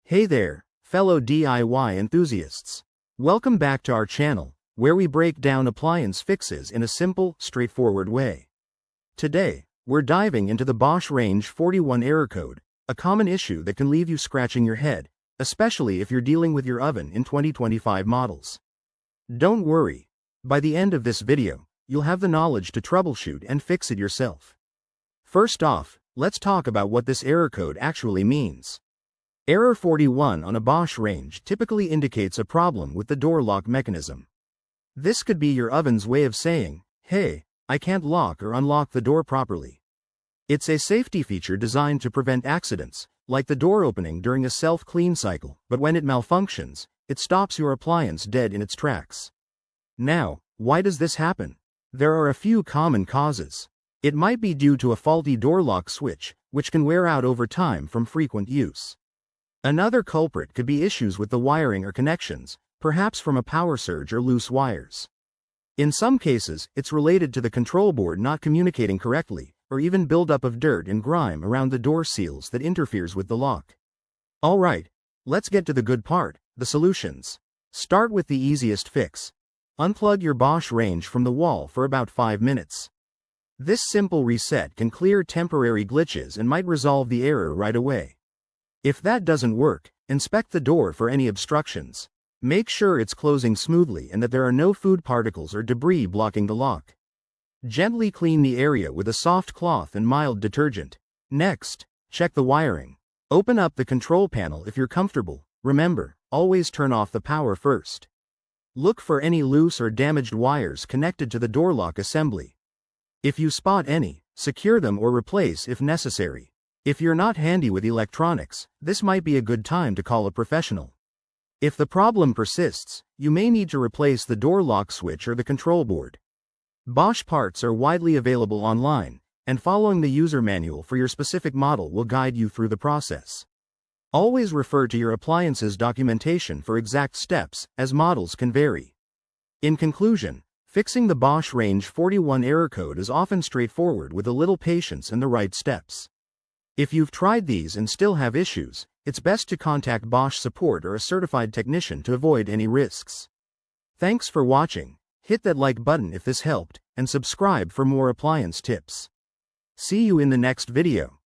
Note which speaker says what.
Speaker 1: Hey there, fellow DIY enthusiasts. Welcome back to our channel, where we break down appliance fixes in a simple, straightforward way. Today, we're diving into the Bosch Range 41 error code, a common issue that can leave you scratching your head, especially if you're dealing with your oven in 2025 models. Don't worry. By the end of this video, you'll have the knowledge to troubleshoot and fix it yourself. First off, let's talk about what this error code actually means. Error 41 on a Bosch range typically indicates a problem with the door lock mechanism. This could be your oven's way of saying, hey, I can't lock or unlock the door properly. It's a safety feature designed to prevent accidents, like the door opening during a self-clean cycle, but when it malfunctions, it stops your appliance dead in its tracks. Now, why does this happen? There are a few common causes. It might be due to a faulty door lock switch, which can wear out over time from frequent use. Another culprit could be issues with the wiring or connections, perhaps from a power surge or loose wires. In some cases, it's related to the control board not communicating correctly, or even buildup of dirt and grime around the door seals that interferes with the lock. Alright, let's get to the good part, the solutions. Start with the easiest fix. Unplug your Bosch range from the wall for about 5 minutes. This simple reset can clear temporary glitches and might resolve the error right away. If that doesn't work, inspect the door for any obstructions. Make sure it's closing smoothly and that there are no food particles or debris blocking the lock. Gently clean the area with a soft cloth and mild detergent. Next, check the wiring. Open up the control panel if you're comfortable. Remember, always turn off the power first. Look for any loose or damaged wires connected to the door lock assembly. If you spot any, secure them or replace if necessary. If you're not handy with electronics, this might be a good time to call a professional. If the problem persists, you may need to replace the door lock switch or the control board. Bosch parts are widely available online, and following the user manual for your specific model will guide you through the process. Always refer to your appliance's documentation for exact steps, as models can vary. In conclusion, fixing the Bosch Range 41 error code is often straightforward with a little patience and the right steps. If you've tried these and still have issues, it's best to contact Bosch support or a certified technician to avoid any risks. Thanks for watching. Hit that like button if this helped, and subscribe for more appliance tips. See you in the next video.